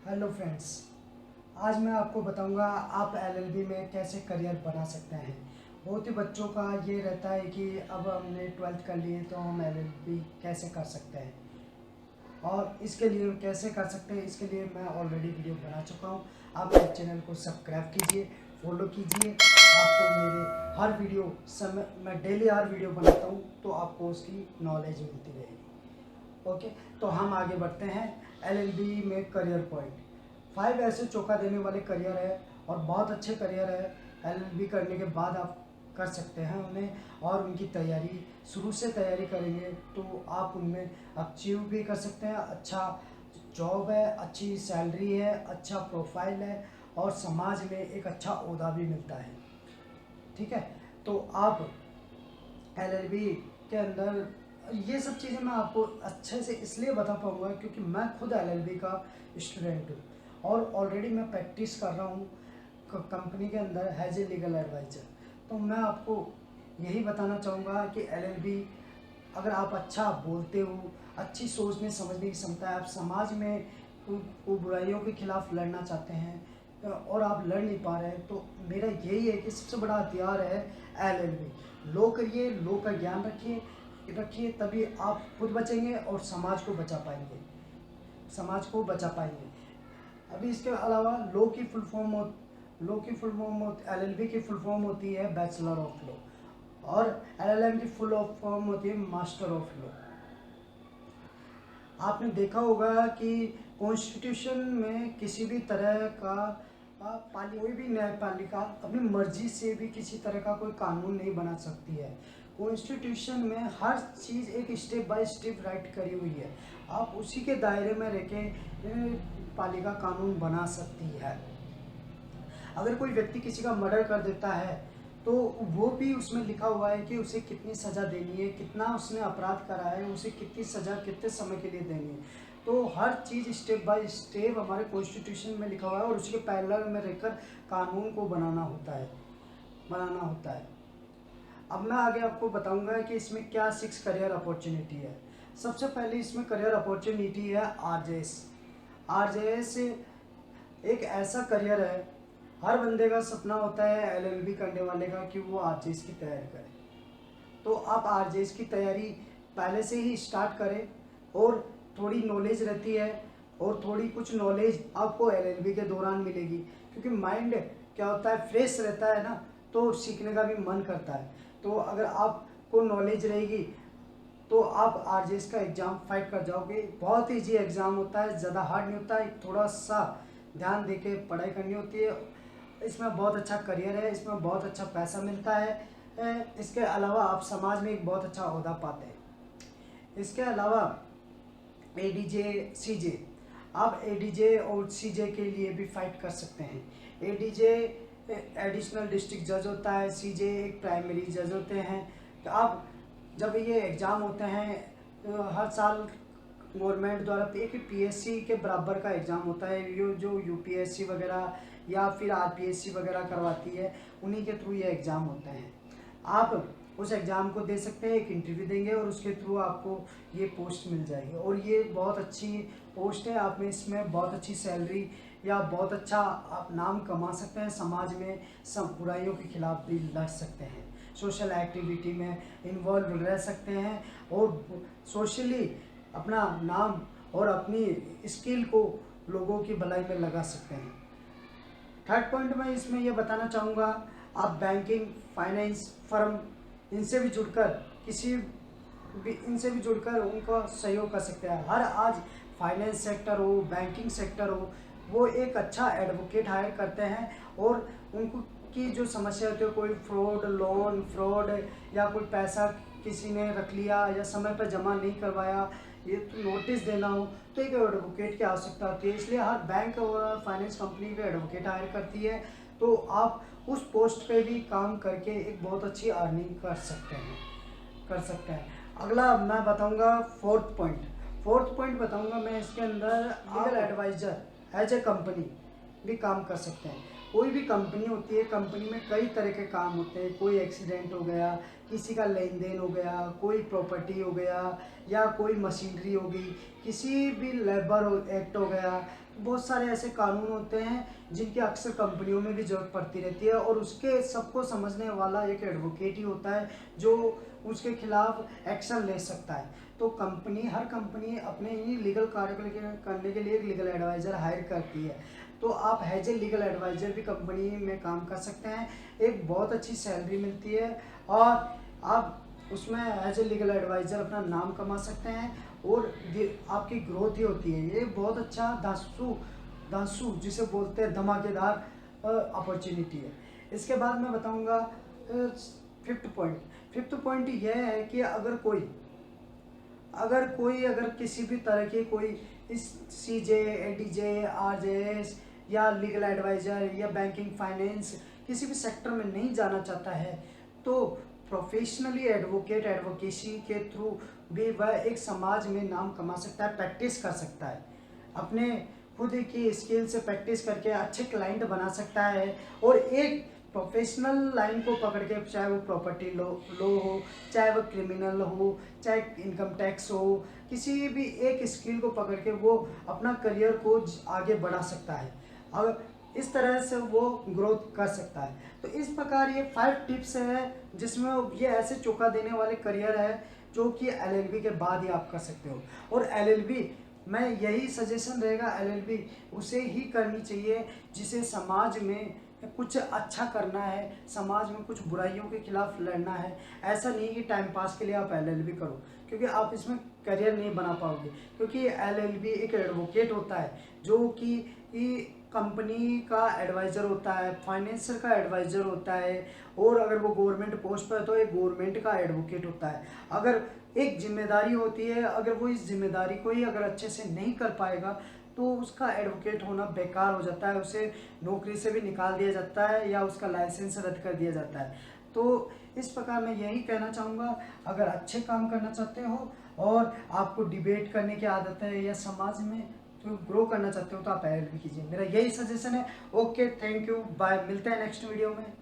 Hello friends, आज मैं आपको बताऊंगा आप एलएलबी में कैसे करियर बना सकते हैं। बहुत ही बच्चों का ये रहता है कि अब हमने 12th कर लिए तो हम एलएलबी कैसे कर सकते हैं और इसके लिए कैसे कर सकते हैं, इसके लिए मैं ऑलरेडी वीडियो बना चुका हूँ। आप मेरे चैनल को सब्सक्राइब कीजिए, फॉलो कीजिए। आपको मेरे हर वीडियो समय मैं डेली हर वीडियो बनाता हूँ तो आपको उसकी नॉलेज मिलती रहेगी। ओके, तो हम आगे बढ़ते हैं। एलएलबी में करियर पॉइंट 5 ऐसे चौंका देने वाले करियर है और बहुत अच्छे करियर है। एलएलबी करने के बाद आप कर सकते हैं उन्हें, और उनकी तैयारी शुरू से तैयारी करेंगे तो आप उनमें अचीव भी कर सकते हैं। अच्छा जॉब है, अच्छी सैलरी है, अच्छा प्रोफाइल है और समाज में एक अच्छा ओहदा भी मिलता है। ठीक है, तो आप एलएलबी के अंदर ये सब चीज़ें मैं आपको अच्छे से इसलिए बता पाऊँगा क्योंकि मैं खुद एलएलबी का स्टूडेंट हूँ और ऑलरेडी मैं प्रैक्टिस कर रहा हूँ कंपनी के अंदर एज ए लीगल एडवाइज़र। तो मैं आपको यही बताना चाहूँगा कि एलएलबी अगर आप अच्छा बोलते हो, अच्छी सोचने समझने की क्षमता है, आप समाज में बुराइयों के खिलाफ लड़ना चाहते हैं और आप लड़ नहीं पा रहे हैं, तो मेरा यही है कि सबसे बड़ा हथियार है एलएलबी। लो करिए, लो का ज्ञान रखिए, तभी आप खुद बचेंगे और समाज को बचा पाएंगे, समाज को बचा पाएंगे। अभी इसके अलावा लो की फुल फॉर्म एलएलबी की फुल फॉर्म होती है बैचलर ऑफ लॉ और एलएलएम की फुल फॉर्म होती है मास्टर ऑफ लॉ। आपने देखा होगा कि कॉन्स्टिट्यूशन में किसी भी तरह का कोई भी न्यायपालिका अपनी मर्जी से भी किसी तरह का कोई कानून नहीं बना सकती है। कॉन्स्टिट्यूशन में हर चीज़ एक स्टेप बाय स्टेप राइट करी हुई है, आप उसी के दायरे में रह के पालिका कानून बना सकती है। अगर कोई व्यक्ति किसी का मर्डर कर देता है तो वो भी उसमें लिखा हुआ है कि उसे कितनी सज़ा देनी है, कितना उसने अपराध करा है, उसे कितनी सज़ा कितने समय के लिए देनी है। तो हर चीज़ स्टेप बाय स्टेप हमारे कॉन्स्टिट्यूशन में लिखा हुआ है और उसके पैरेलल में रहकर कानून को बनाना होता है। अब मैं आगे आपको बताऊंगा कि इसमें क्या 6 करियर अपॉर्चुनिटी है। सबसे पहले इसमें करियर अपॉर्चुनिटी है आरजेएस। आरजेएस एक ऐसा करियर है, हर बंदे का सपना होता है एलएलबी करने वाले का कि वो आरजेएस की तैयारी करे। तो आप आरजेएस की तैयारी पहले से ही स्टार्ट करें और थोड़ी नॉलेज रहती है और थोड़ी कुछ नॉलेज आपको एलएलबी के दौरान मिलेगी, क्योंकि माइंड क्या होता है फ्रेश रहता है ना, तो सीखने का भी मन करता है। तो अगर आपको नॉलेज रहेगी तो आप आरजेएस का एग्ज़ाम फाइट कर जाओगे। बहुत ईजी एग्ज़ाम होता है, ज़्यादा हार्ड नहीं होता है, थोड़ा सा ध्यान देके पढ़ाई करनी होती है। इसमें बहुत अच्छा करियर है, इसमें बहुत अच्छा पैसा मिलता है। इसके अलावा आप समाज में एक बहुत अच्छा ओहदा पाते हैं। इसके अलावा एडीजे सीजे, आप एडीजे और सीजे के लिए भी फाइट कर सकते हैं। एडीजे एडिशनल डिस्ट्रिक्ट जज होता है, सीजे एक प्राइमरी जज होते हैं। तो आप जब ये एग्ज़ाम होते हैं तो हर साल गवर्नमेंट द्वारा एक पीएससी के बराबर का एग्ज़ाम होता है, ये जो यूपीएससी वगैरह या फिर आरपीएससी वगैरह करवाती है, उन्हीं के थ्रू ये एग्ज़ाम होते हैं। आप उस एग्ज़ाम को दे सकते हैं, एक इंटरव्यू देंगे और उसके थ्रू आपको ये पोस्ट मिल जाएगी और ये बहुत अच्छी पोस्ट है। आप में इसमें बहुत अच्छी सैलरी या बहुत अच्छा आप नाम कमा सकते हैं, समाज में सब बुराइयों के खिलाफ भी लड़ सकते हैं, सोशल एक्टिविटी में इन्वॉल्व रह सकते हैं और सोशली अपना नाम और अपनी स्किल को लोगों की भलाई में लगा सकते हैं। थर्ड पॉइंट मैं इसमें ये बताना चाहूँगा, आप बैंकिंग फाइनेंस फर्म इनसे भी जुड़कर उनका सहयोग कर सकते हैं। हर आज फाइनेंस सेक्टर हो, बैंकिंग सेक्टर हो, वो एक अच्छा एडवोकेट हायर करते हैं और उनको की जो समस्या होती है, कोई लोन फ्रॉड या कोई पैसा किसी ने रख लिया या समय पर जमा नहीं करवाया, ये तो नोटिस देना हो, तो एक एडवोकेट की आवश्यकता होती है। इसलिए हर बैंक और फाइनेंस कंपनी का एडवोकेट हायर करती है। तो आप उस पोस्ट पे भी काम करके एक बहुत अच्छी अर्निंग कर सकते हैं। अगला मैं बताऊंगा फोर्थ पॉइंट बताऊंगा मैं इसके अंदर legal adviser as a company भी काम कर सकते हैं। कोई भी कंपनी होती है, कंपनी में कई तरह के काम होते हैं। कोई एक्सीडेंट हो गया, किसी का लेन देन हो गया, कोई प्रॉपर्टी हो गया, या कोई मशीनरी हो गई, किसी भी लेबर एक्ट हो गया। बहुत सारे ऐसे कानून होते हैं जिनकी अक्सर कंपनियों में भी ज़रूरत पड़ती रहती है, और उसके सबको समझने वाला एक एडवोकेट ही होता है जो उसके खिलाफ एक्शन ले सकता है। तो हर कंपनी अपने ही लीगल कार्य को करने के लिए एक लीगल एडवाइज़र हायर करती है। तो आप एज ए लीगल एडवाइज़र भी कंपनी में काम कर सकते हैं। एक बहुत अच्छी सैलरी मिलती है, और आप उसमें एज ए लीगल एडवाइज़र अपना नाम कमा सकते हैं, और आपकी ग्रोथ ही होती है। ये बहुत अच्छा धांसू जिसे बोलते हैं धमाकेदार अपॉर्चुनिटी है। इसके बाद मैं बताऊंगा फिफ्थ पॉइंट यह है कि अगर किसी भी तरह की कोई इस CJ, ADJ, RJS या लीगल एडवाइज़र या बैंकिंग फाइनेंस किसी भी सेक्टर में नहीं जाना चाहता है, तो प्रोफेशनली एडवोकेसी के थ्रू भी वह एक समाज में नाम कमा सकता है, प्रैक्टिस कर सकता है, अपने खुद की स्किल से प्रैक्टिस करके अच्छे क्लाइंट बना सकता है, और एक प्रोफेशनल लाइन को पकड़ के, चाहे वो प्रॉपर्टी लॉ हो, चाहे वो क्रिमिनल हो, चाहे इनकम टैक्स हो, किसी भी एक स्किल को पकड़ के वो अपना करियर को आगे बढ़ा सकता है। अगर इस तरह से वो ग्रोथ कर सकता है। तो इस प्रकार ये 5 टिप्स है जिसमें ये ऐसे चौंका देने वाले करियर है जो कि LLB के बाद ही आप कर सकते हो। और LLB मैं यही सजेशन रहेगा, LLB उसे ही करनी चाहिए जिसे समाज में कुछ अच्छा करना है, समाज में कुछ बुराइयों के खिलाफ लड़ना है। ऐसा नहीं कि टाइम पास के लिए आप LLB करो, क्योंकि आप इसमें करियर नहीं बना पाओगे। क्योंकि LLB एक एडवोकेट होता है जो कि कंपनी का एडवाइज़र होता है, फाइनेंसर का एडवाइज़र होता है, और अगर वो गवर्नमेंट पोस्ट पर है तो एक गवर्नमेंट का एडवोकेट होता है। अगर एक जिम्मेदारी होती है, अगर वो इस जिम्मेदारी को ही अगर अच्छे से नहीं कर पाएगा तो उसका एडवोकेट होना बेकार हो जाता है, उसे नौकरी से भी निकाल दिया जाता है या उसका लाइसेंस रद्द कर दिया जाता है। तो इस प्रकार मैं यही कहना चाहूँगा, अगर अच्छे काम करना चाहते हो और आपको डिबेट करने की आदत है या समाज में तो ग्रो करना चाहते हो तो आप LLB कीजिए, मेरा यही सजेशन है। ओके, थैंक यू, बाय, मिलते हैं नेक्स्ट वीडियो में।